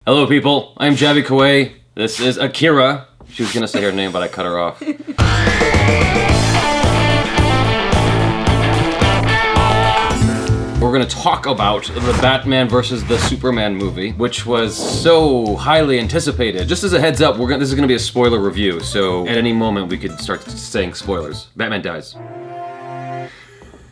Hello, people. I'm Jaby KOAY. This is Akeira. She was gonna say her name, but I cut her off. We're gonna talk about the Batman versus the Superman movie, which was so highly anticipated. Just as a heads up, this is gonna be a spoiler review, so at any moment we could start saying spoilers. Batman dies.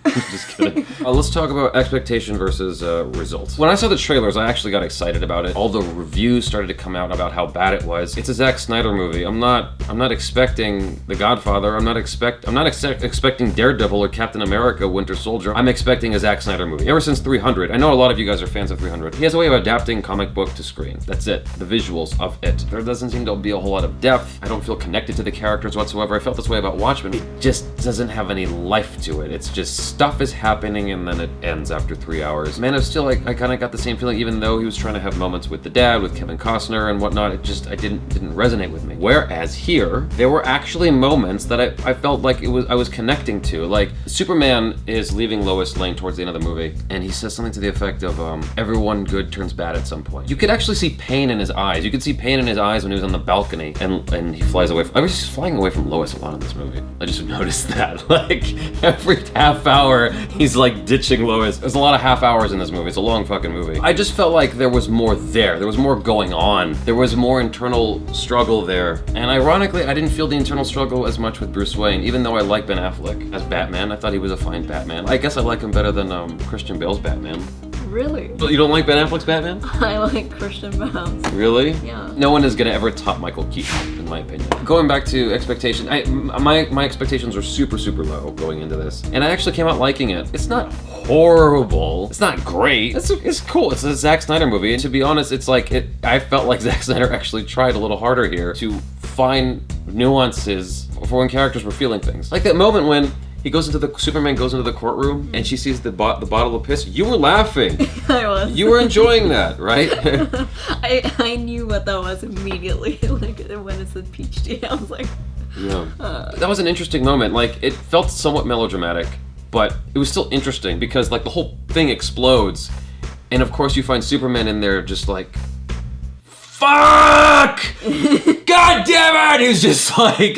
Just kidding. Let's talk about expectation versus results. When I saw the trailers, I actually got excited about it. All the reviews started to come out about how bad it was. It's a Zack Snyder movie. I'm not expecting The Godfather. I'm not expecting Daredevil or Captain America: Winter Soldier. I'm expecting a Zack Snyder movie. Ever since 300, I know a lot of you guys are fans of 300. He has a way of adapting comic book to screen. That's it. The visuals of it. There doesn't seem to be a whole lot of depth. I don't feel connected to the characters whatsoever. I felt this way about Watchmen. It just doesn't have any life to it. It's just stuff is happening and then it ends after 3 hours. Man of Steel, I kind of got the same feeling, even though he was trying to have moments with the dad, with Kevin Costner and whatnot. I didn't resonate with me. Whereas here, there were actually moments that I felt like I was connecting to. Like Superman is leaving Lois Lane towards the end of the movie, and he says something to the effect of, everyone good turns bad at some point. You could actually see pain in his eyes. You could see pain in his eyes when he was on the balcony and he flies away. I was just flying away from Lois a lot in this movie. I just noticed that. Like every half hour, he's like ditching Lois. There's a lot of half hours in this movie. It's a long fucking movie. I just felt like there was more there. There was more going on. There was more internal struggle there. And ironically, I didn't feel the internal struggle as much with Bruce Wayne, even though I like Ben Affleck as Batman. I thought he was a fine Batman. I guess I like him better than Christian Bale's Batman. Really? You don't like Ben Affleck's Batman? I like Christian Bale. Really? Yeah. No one is gonna ever top Michael Keaton, in my opinion. Going back to expectation, my expectations were super low going into this, and I actually came out liking it. It's not horrible. It's not great. It's cool. It's a Zack Snyder movie, and to be honest, I felt like Zack Snyder actually tried a little harder here to find nuances for when characters were feeling things. Like that moment when Superman goes into the courtroom and she sees the bottle of piss. You were laughing. I was. You were enjoying that, right? I knew what that was immediately. Like when it said peach tea, I was like, yeah. That was an interesting moment. Like it felt somewhat melodramatic, but it was still interesting because like the whole thing explodes, and of course you find Superman in there just like, fuck! God damn it! He was just like,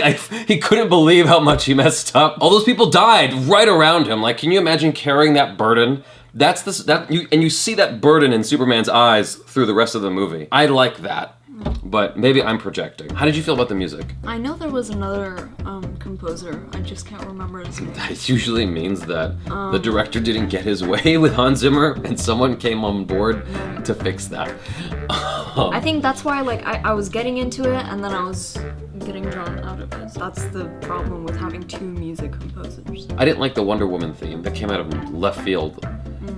he couldn't believe how much he messed up. All those people died right around him. Like, can you imagine carrying that burden? You see that burden in Superman's eyes through the rest of the movie. I like that, but maybe I'm projecting. How did you feel about the music? I know there was another composer. I just can't remember his name. That usually means that the director didn't get his way with Hans Zimmer, and someone came on board to fix that. I think that's why, like, I was getting into it, and then I was getting drawn out of it. That's the problem with having two music composers. I didn't like the Wonder Woman theme that came out of left field.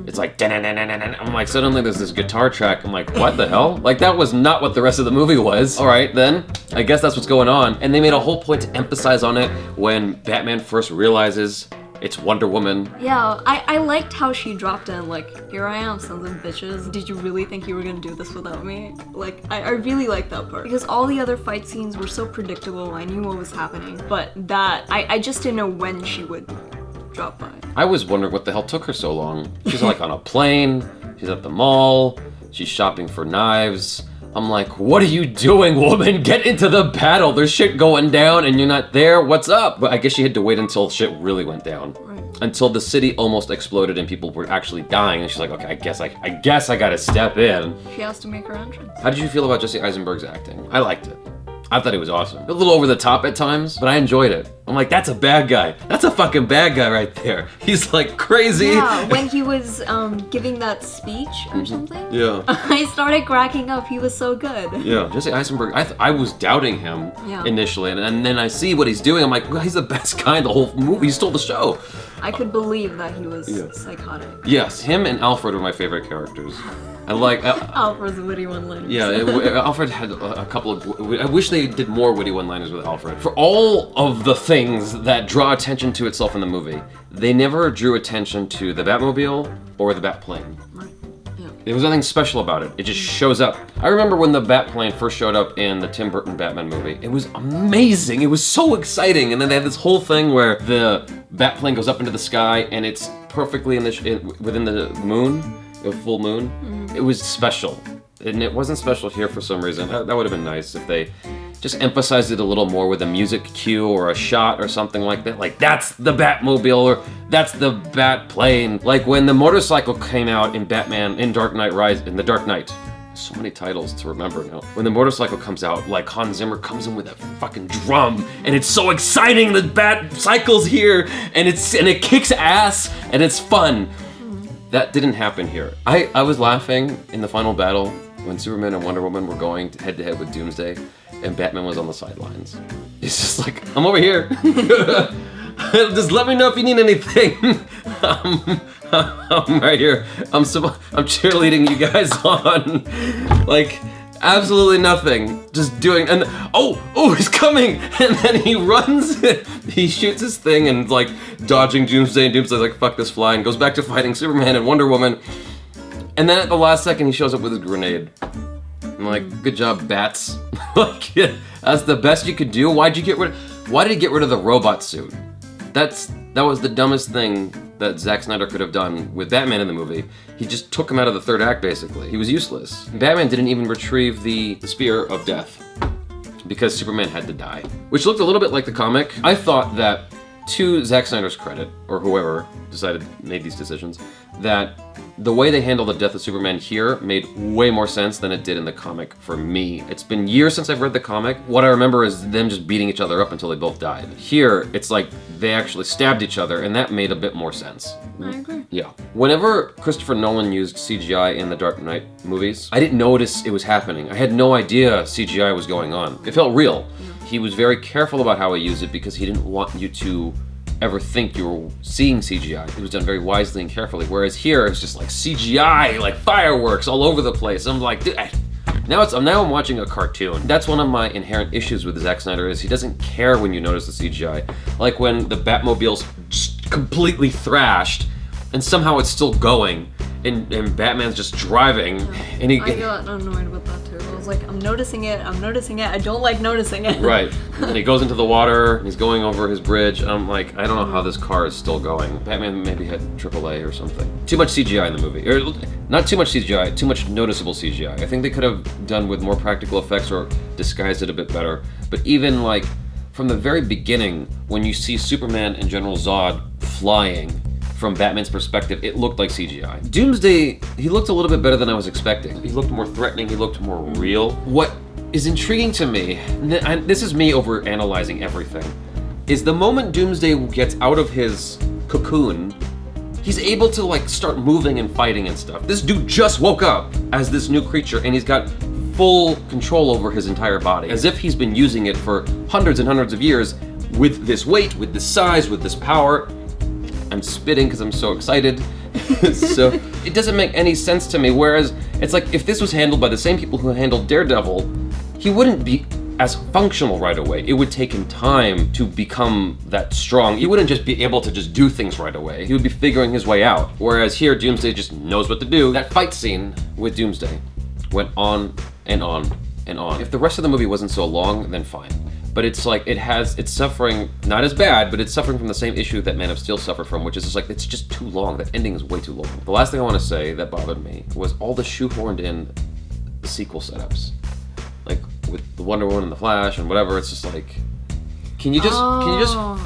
It's like, I'm like, suddenly there's this guitar track. I'm like, what the hell? Like, that was not what the rest of the movie was. All right, then, I guess that's what's going on. And they made a whole point to emphasize on it when Batman first realizes it's Wonder Woman. Yeah, I liked how she dropped in, like, here I am, sons of bitches. Did you really think you were gonna do this without me? Like, I really liked that part. Because all the other fight scenes were so predictable, I knew what was happening. But I just didn't know when she would drop by. I was wondering what the hell took her so long. She's like on a plane, she's at the mall, she's shopping for knives. I'm like, what are you doing, woman? Get into the battle. There's shit going down and you're not there. What's up? But I guess she had to wait until shit really went down. Right. Until the city almost exploded and people were actually dying. And she's like, okay, I guess I gotta step in. She has to make her entrance. How did you feel about Jesse Eisenberg's acting? I liked it. I thought he was awesome. A little over the top at times, but I enjoyed it. I'm like, that's a bad guy. That's a fucking bad guy right there. He's like crazy. Yeah, when he was giving that speech or something. Yeah. I started cracking up. He was so good. Yeah, Jesse Eisenberg, I was doubting him initially, and then I see what he's doing. I'm like, well, he's the best guy in the whole movie. He stole the show. I could believe that he was psychotic. Yes, him and Alfred were my favorite characters. I like Alfred's witty one-liners. Yeah, Alfred had a couple of. I wish they did more witty one-liners with Alfred. For all of the things that draw attention to itself in the movie, they never drew attention to the Batmobile or the Batplane. Right. Yeah. There was nothing special about it. It just shows up. I remember when the Batplane first showed up in the Tim Burton Batman movie. It was amazing. It was so exciting. And then they had this whole thing where the Batplane goes up into the sky and it's perfectly within the moon, the full moon. It was special. and it wasn't special here for some reason. That would have been nice if they just emphasized it a little more with a music cue or a shot or something like that. Like, that's the Batmobile, or that's the Bat plane. Like when the motorcycle came out in Batman in Dark Knight in The Dark Knight. So many titles to remember now. When the motorcycle comes out, like Hans Zimmer comes in with that fucking drum, and it's so exciting. The Bat cycle's here, and it kicks ass, and it's fun. That didn't happen here. I was laughing in the final battle when Superman and Wonder Woman were going head to head with Doomsday, and Batman was on the sidelines. It's just like, I'm over here. Just let me know if you need anything. I'm right here. I'm cheerleading you guys on. Like, absolutely nothing. Just doing, and oh, he's coming! And then he runs, he shoots his thing and like dodging Doomsday, and Doomsday's like, fuck this fly, and goes back to fighting Superman and Wonder Woman. And then at the last second, he shows up with his grenade. I'm like, good job, bats. Like, that's the best you could do? Why did he get rid of the robot suit? That was the dumbest thing that Zack Snyder could have done with Batman in the movie. He just took him out of the third act, basically. He was useless. Batman didn't even retrieve the Spear of Death because Superman had to die, which looked a little bit like the comic. I thought that, to Zack Snyder's credit, or whoever made these decisions, that the way they handle the death of Superman here made way more sense than it did in the comic for me. It's been years since I've read the comic. What I remember is them just beating each other up until they both died. Here, it's like they actually stabbed each other, and that made a bit more sense. I agree. Yeah. Whenever Christopher Nolan used CGI in the Dark Knight movies, I didn't notice it was happening. I had no idea CGI was going on. It felt real. He was very careful about how he used it because he didn't want you to ever think you were seeing CGI. It was done very wisely and carefully. Whereas here, it's just like CGI, like fireworks all over the place. I'm like, dude, now I'm watching a cartoon. That's one of my inherent issues with Zack Snyder is he doesn't care when you notice the CGI. Like when the Batmobile's just completely thrashed, and somehow it's still going, and Batman's just driving, and I got annoyed with that too. I was like, I'm noticing it, I don't like noticing it. Right. And he goes into the water, and he's going over his bridge, and I'm like, I don't know how this car is still going. Batman maybe had AAA or something. Too much CGI in the movie. Or, not too much CGI, too much noticeable CGI. I think they could have done with more practical effects or disguised it a bit better. But even like, from the very beginning, when you see Superman and General Zod flying, from Batman's perspective, it looked like CGI. Doomsday, he looked a little bit better than I was expecting. He looked more threatening, he looked more real. What is intriguing to me, and this is me over-analyzing everything, is the moment Doomsday gets out of his cocoon, he's able to like start moving and fighting and stuff. This dude just woke up as this new creature, and he's got full control over his entire body, as if he's been using it for hundreds and hundreds of years with this weight, with this size, with this power. I'm spitting because I'm so excited. So it doesn't make any sense to me. Whereas it's like if this was handled by the same people who handled Daredevil, he wouldn't be as functional right away. It would take him time to become that strong. He wouldn't just be able to just do things right away. He would be figuring his way out. Whereas here, Doomsday just knows what to do. That fight scene with Doomsday went on and on and on. If the rest of the movie wasn't so long, then fine. But it's like, it's suffering, not as bad, but it's suffering from the same issue that Man of Steel suffered from, which is just like, it's just too long. That ending is way too long. The last thing I want to say that bothered me was all the shoehorned in sequel setups. Like, with the Wonder Woman and the Flash and whatever, it's just like, can you just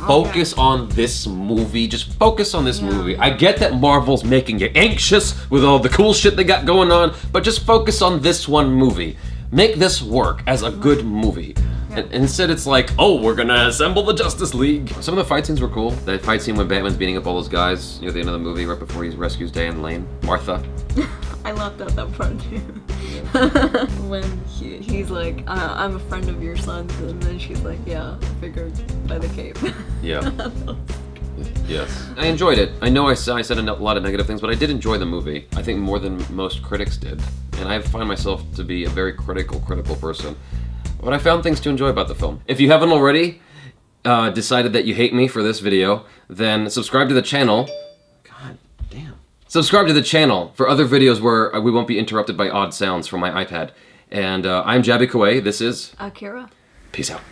focus on this movie? Just focus on this movie. I get that Marvel's making you anxious with all the cool shit they got going on, but just focus on this one movie. Make this work as a good movie. And instead it's like, oh, we're gonna assemble the Justice League. Some of the fight sings were cool. That fight scene when Batman's beating up all those guys near the end of the movie, right before he rescues Diane Lane. Martha. I laughed at that part too. When he's like, I'm a friend of your son's, and then she's like, yeah, I figured by the cape. Yeah. Yes. I enjoyed it. I know I said a lot of negative things, but I did enjoy the movie. I think more than most critics did. And I find myself to be a very critical person. But I found things to enjoy about the film. If you haven't already decided that you hate me for this video, then subscribe to the channel. God damn. Subscribe to the channel for other videos where we won't be interrupted by odd sounds from my iPad. And I'm Jaby KOAY. This is Akeira. Peace out.